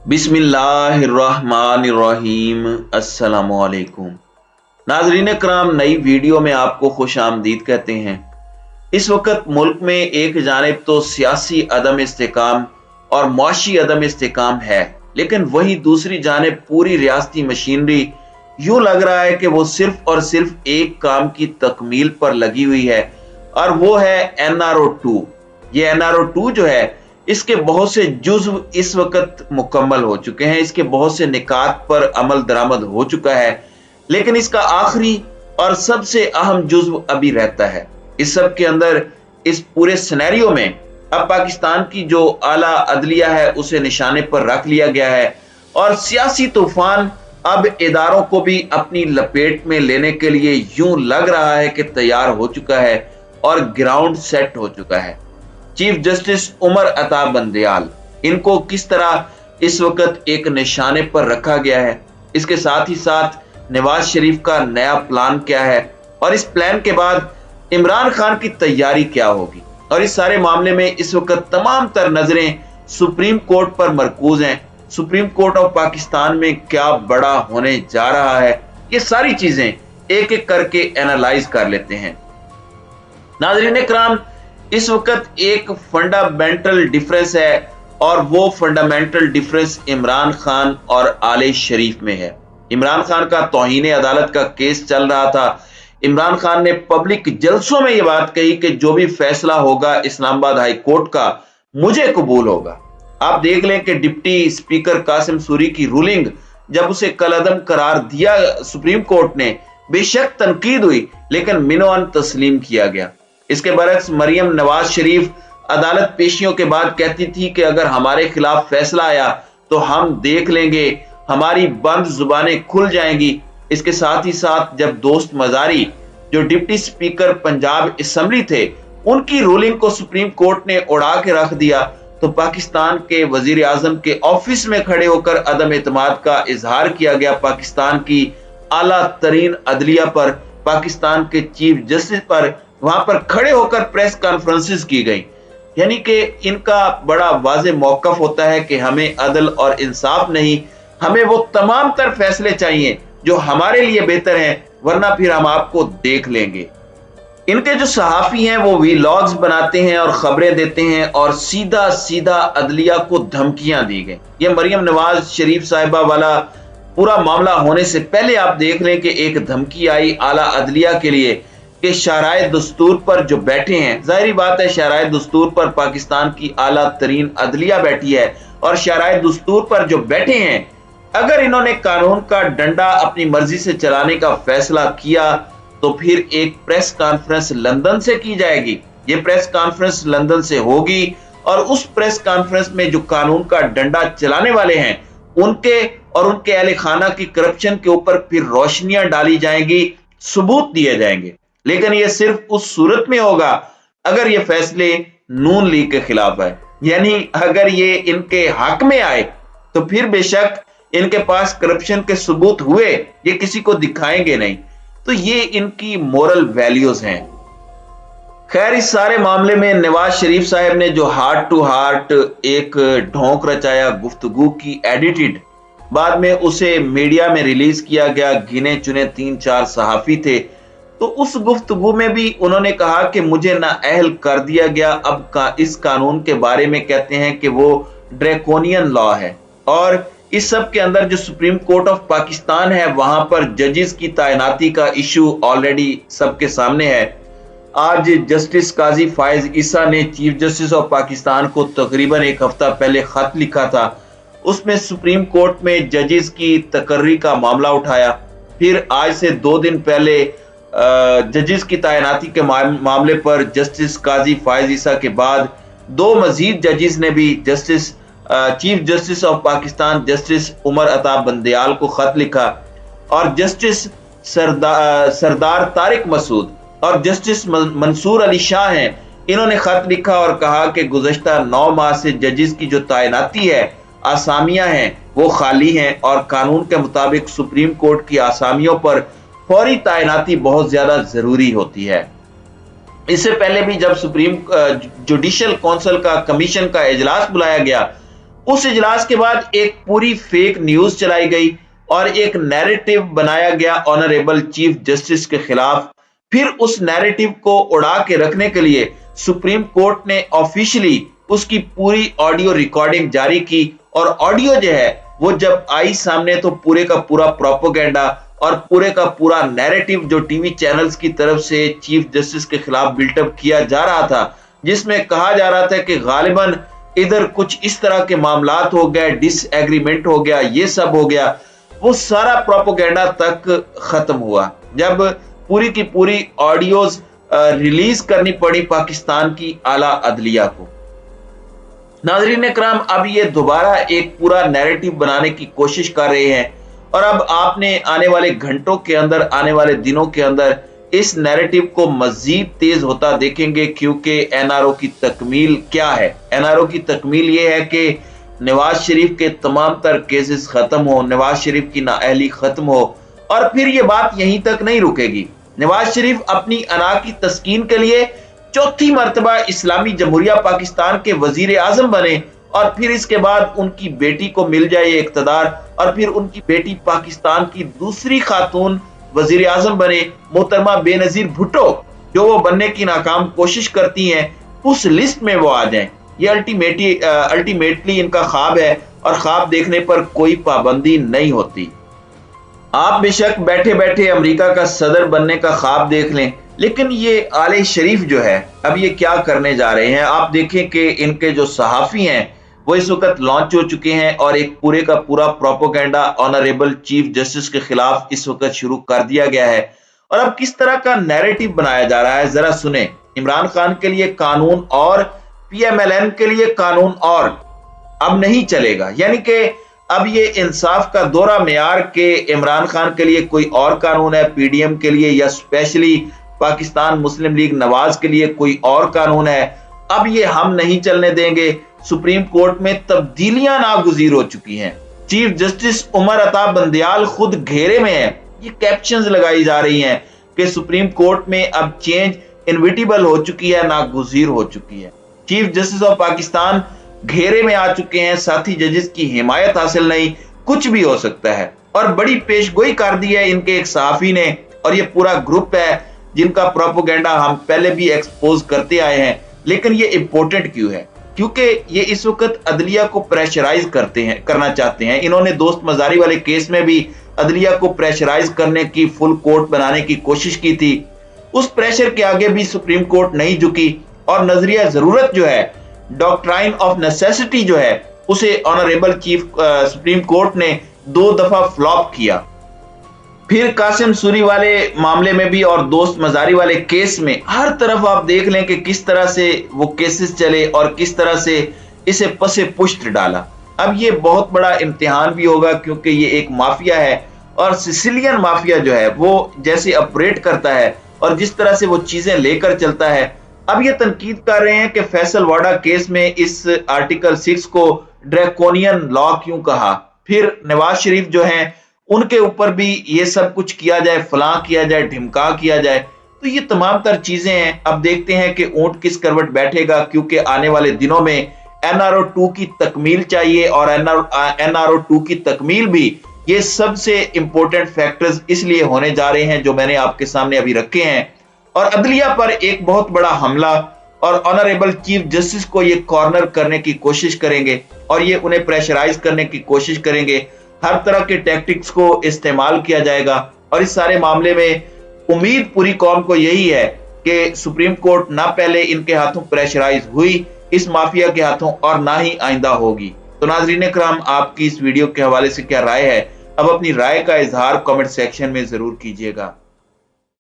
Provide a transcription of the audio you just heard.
बिस्मिल्लाहिर्रहमानिर्रहीम। अस्सलामुअलैकुम। नाज़रीन कराम, नई वीडियो में आपको खुश आमदीद कहते हैं। इस वक्त मुल्क में एक जानिब तो सियासी अदम इस्तेकाम और मुआशी अदम इस्तेकाम है, लेकिन वही दूसरी जानिब पूरी रियासती मशीनरी यूं लग रहा है कि वो सिर्फ और सिर्फ एक काम की तकमील पर लगी हुई है, और वो है NRO 2। ये NRO 2 जो है, इसके बहुत से जुज्व इस वक्त मुकम्मल हो चुके हैं, इसके बहुत से निकात पर अमल दरामद हो चुका है, लेकिन इसका आखिरी और सबसे अहम जुज्व अभी रहता है। इस सब के अंदर, इस पूरे सिनेरियो में अब पाकिस्तान की जो आला अदलिया है उसे निशाने पर रख लिया गया है, और सियासी तूफान अब इदारों को भी अपनी लपेट में लेने के लिए यूं लग रहा है कि तैयार हो चुका है और ग्राउंड सेट हो चुका है। चीफ जस्टिस उमर अता बंदयाल, इनको किस तरह इस वक्त एक निशाने पर रखा गया है, इसके साथ ही साथ नवाज शरीफ का नया प्लान क्या है, और इस प्लान के बाद इमरान खान की तैयारी क्या होगी, और इस सारे मामले में इस वक्त तमाम तर नजरें सुप्रीम कोर्ट पर मरकूज हैं। सुप्रीम कोर्ट ऑफ पाकिस्तान में क्या बड़ा होने जा रहा है, ये सारी चीजें एक एक करके एनालाइज कर लेते हैं। नाज़रीन इकराम, इस वक्त एक फंडामेंटल डिफरेंस है, और वो फंडामेंटल डिफरेंस इमरान खान और आले शरीफ में है। इमरान खान का तौहीन अदालत का केस चल रहा था। इमरान खान ने पब्लिक जलसों में ये बात कही कि जो भी फैसला होगा इस्लामाबाद हाई कोर्ट का, मुझे कबूल होगा। आप देख लें कि डिप्टी स्पीकर कासिम सूरी की रूलिंग जब उसे कलअदम करार दिया सुप्रीम कोर्ट ने, बेशक तनकीद हुई, लेकिन मिनोअन तस्लीम किया गया। इसके बरक्स मरियम नवाज शरीफ अदालत पेशियों के बाद कहती थी कि अगर हमारे खिलाफ फैसला आया तो हम देख लेंगे, हमारी बंद जुबानें खुल जाएंगी। इसके साथ ही साथ जब दोस्त मजारी, जो डिप्टी स्पीकर पंजाब असेंबली थे, उनकी रूलिंग को सुप्रीम कोर्ट ने उड़ा के रख दिया, तो पाकिस्तान के वजीर आजम के ऑफिस में खड़े होकर अदम एतमाद का इजहार किया गया पाकिस्तान की आला तरीन अदलिया पर, पाकिस्तान के चीफ जस्टिस पर। वहां पर खड़े होकर प्रेस कॉन्फ्रेंसेस की गई, यानी कि इनका बड़ा वाज़े मौकफ होता है कि हमें अदल और इंसाफ नहीं, हमें वो तमाम तर फैसले चाहिए जो हमारे लिए बेहतर हैं, वरना फिर हम आपको देख लेंगे। इनके जो सहाफी हैं वो वीलॉग्स बनाते हैं और खबरें देते हैं, और सीधा सीधा अदलिया को धमकियां दी गई। ये मरियम नवाज शरीफ साहिबा वाला पूरा मामला होने से पहले आप देख लें कि एक धमकी आई आला अदलिया के लिए कि शाहराए दस्तूर पर जो बैठे हैं, जाहिर बात है शाहराए दस्तूर पर पाकिस्तान की आला तरीन अदलिया बैठी है, और शाहराए दस्तूर पर जो बैठे हैं, अगर इन्होंने कानून का डंडा अपनी मर्जी से चलाने का फैसला किया तो फिर एक प्रेस कॉन्फ्रेंस लंदन से की जाएगी। ये प्रेस कॉन्फ्रेंस लंदन से होगी, और उस प्रेस कॉन्फ्रेंस में जो कानून का डंडा चलाने वाले हैं उनके और उनके अहले खाना की करप्शन के ऊपर फिर रोशनियां डाली जाएंगी, सबूत दिए जाएंगे। लेकिन ये सिर्फ उस सूरत में होगा अगर ये फैसले नून लीग के खिलाफ है, यानी अगर ये इनके हक में आए तो फिर बेशक इनके पास करप्शन के सबूत हुए, ये किसी को दिखाएंगे नहीं। तो ये इनकी मोरल वैल्यूज हैं। खैर, इस सारे मामले में नवाज शरीफ साहब ने जो हार्ट टू हार्ट एक ढोंक रचाया, गुफ्तगू की एडिटेड, बाद में उसे मीडिया में रिलीज किया गया, गिने चुने 3-4 सहाफी थे, तो उस गुफ्तगू में भी उन्होंने कहा कि मुझे नाअहल कर दिया गया। अब इस कानून के बारे में कहते हैं कि वो ड्रैकोनियन लॉ है, और इस सब के अंदर जो सुप्रीम कोर्ट ऑफ पाकिस्तान है वहां पर जजेस की तैनाती का इशू ऑलरेडी सबके सामने है। आज जस्टिस काजी फायज ईसा ने चीफ जस्टिस ऑफ पाकिस्तान को तकरीबन एक हफ्ता पहले खत लिखा था, उसमें सुप्रीम कोर्ट में जजेस की तकर्री का मामला उठाया। फिर आज से 2 दिन पहले जजेस की तैनाती के मामले पर जस्टिस काजी फायज ईसा के बाद 2 मजीद जजेस ने भी chief justice of Pakistan justice Umar Ata Bandial को खत लिखा, और जस्टिस सरदार तारिक मसूद और जस्टिस मंसूर अली शाह हैं, इन्होंने खत लिखा और कहा कि गुज़श्ता 9 माह से जजेस की जो तैनाती है, आसामियां हैं, वो खाली हैं, और कानून के मुताबिक सुप्रीम कोर्ट की आसामियों पर फौरी तैनाती बहुत ज्यादा जरूरी होती है। इससे पहले भी जब सुप्रीम जुडिशियल काउंसिल का कमीशन का इजलास बुलाया गया उस इजलास के बाद एक पूरी फेक न्यूज चलाई गई और एक नैरेटिव बनाया गया ऑनरेबल चीफ जस्टिस के खिलाफ। फिर उस नैरेटिव को उड़ा के रखने के लिए सुप्रीम कोर्ट ने ऑफिशियली उसकी पूरी ऑडियो रिकॉर्डिंग जारी की, और ऑडियो जो है वो जब आई सामने तो पूरे का पूरा प्रोपेगेंडा और पूरे का पूरा नैरेटिव जो टीवी चैनल्स की तरफ से चीफ जस्टिस के खिलाफ बिल्टअप किया जा रहा था, जिसमें कहा जा रहा था कि गालिबन इधर कुछ इस तरह के मामलात हो गए, डिसएग्रीमेंट हो गया, ये सब हो गया, वो सारा प्रोपेगेंडा तक खत्म हुआ जब पूरी की पूरी ऑडियोज रिलीज करनी पड़ी पाकिस्तान की आला अदलिया को। नाज़रीन इकराम, अब ये दोबारा एक पूरा नैरेटिव बनाने की कोशिश कर रहे हैं, और अब आपने आने वाले घंटों के अंदर, आने वाले दिनों के अंदर इस नैरेटिव को मजीद तेज होता देखेंगे, क्योंकि एनआरओ की तकमील क्या है? एनआरओ की तकमील ये है कि नवाज शरीफ के तमाम तर केसेस खत्म हो, नवाज शरीफ की नाअहली खत्म हो, और फिर ये बात यहीं तक नहीं रुकेगी। नवाज शरीफ अपनी अना की तस्कीन के लिए चौथी मर्तबा इस्लामी जमहूरिया पाकिस्तान के वजीर आजम बने, और फिर इसके बाद उनकी बेटी को मिल जाए इख्तदार, और फिर उनकी बेटी पाकिस्तान की दूसरी खातून वजीर आजम बने, मोहतरमा बेनजीर भुट्टो, जो वो बनने की नाकाम कोशिश करती हैं, उस लिस्ट में वो आ जाएं। ये अल्टीमेटली इनका ख्वाब है, और ख्वाब देखने पर कोई पाबंदी नहीं होती। आप बेशक बैठे बैठे अमेरिका का सदर बनने का ख्वाब देख लें, लेकिन ये आले शरीफ जो है अब ये क्या करने जा रहे हैं? आप देखें कि इनके जो सहाफी हैं वो इस वक्त लॉन्च हो चुके हैं, और एक पूरे का पूरा प्रोपेगेंडा ऑनरेबल चीफ जस्टिस के खिलाफ इस वक्त शुरू कर दिया गया है। और अब किस तरह का नैरेटिव बनाया जा रहा है जरा सुने। इमरान खान के लिए कानून और पीएमएलएन के लिए कानून और अब नहीं चलेगा, यानी कि अब ये इंसाफ का दौरा मेयार के इमरान खान के लिए कोई और कानून है, पीडीएम के लिए या स्पेशली पाकिस्तान मुस्लिम लीग नवाज के लिए कोई और कानून है, अब ये हम नहीं चलने देंगे। सुप्रीम कोर्ट में तब्दीलियां नागुज़ीर हो चुकी हैं, चीफ जस्टिस उमर अता बंदयाल खुद घेरे में है, ये कैप्शंस लगाई जा रही हैं कि सुप्रीम कोर्ट में अब चेंज इनविटेबल हो चुकी है, नागुज़ीर हो चुकी है। चीफ जस्टिस ऑफ पाकिस्तान घेरे में आ चुके हैं, साथी जजेस की हिमायत हासिल नहीं, कुछ भी हो सकता है। और बड़ी पेशगोई कर दी है इनके एक सहाफी ने, और ये पूरा ग्रुप है जिनका प्रोपेगेंडा हम पहले भी एक्सपोज करते आए हैं। लेकिन ये इंपॉर्टेंट क्यों है? क्योंकि ये इस वक्त अदलिया को प्रेशराइज करना चाहते हैं। इन्होंने दोस्त मजारी वाले केस में भी अदलिया को प्रेशराइज करने की, फुल कोर्ट बनाने की कोशिश की थी। उस प्रेशर के आगे भी सुप्रीम कोर्ट नहीं झुकी, और नजरिया जरूरत जो है, डॉक्ट्राइन ऑफ नेसेसिटी जो है, उसे ऑनरेबल चीफ सुप्रीम कोर्ट ने 2 दफा फ्लॉप किया। फिर कासिम सूरी वाले मामले में भी और दोस्त मजारी वाले केस में हर तरफ आप देख लें कि किस तरह से वो केसेस चले और किस तरह से इसे पसे पुष्ट डाला। अब ये बहुत बड़ा इम्तिहान भी होगा, क्योंकि ये एक माफिया है, और सिसिलियन माफिया जो है वो जैसे ऑपरेट करता है और जिस तरह से वो चीजें लेकर चलता है। अब ये तनकीद कर रहे हैं कि फैसल वाडा केस में इस आर्टिकल 6 को ड्रैकोनियन लॉ क्यों कहा, फिर नवाज शरीफ जो हैं उनके ऊपर भी ये सब कुछ किया जाए, फलां किया जाए, ढिमका किया जाए। तो ये तमाम तर चीजें हैं। अब देखते हैं कि ऊंट किस करवट बैठेगा, क्योंकि आने वाले दिनों में एनआरओ 2 की तकमील चाहिए, और एनआरओ 2 की तकमील भी ये सबसे इंपॉर्टेंट फैक्टर्स इसलिए होने जा रहे हैं जो मैंने आपके सामने अभी रखे हैं। और अदलिया पर एक बहुत बड़ा हमला, और ऑनरेबल चीफ जस्टिस को ये कॉर्नर करने की कोशिश करेंगे, और ये उन्हें प्रेशराइज करने की कोशिश करेंगे। हर तरह के टैक्टिक्स को इस्तेमाल किया जाएगा, और इस सारे मामले में उम्मीद पूरी कौम को यही है कि सुप्रीम कोर्ट ना पहले इनके हाथों प्रेशराइज हुई इस माफिया के हाथों, और ना ही आइंदा होगी। तो नाज़रीन इकराम, आपकी इस वीडियो के हवाले से क्या राय है? अब अपनी राय का इजहार कमेंट सेक्शन में जरूर कीजिएगा।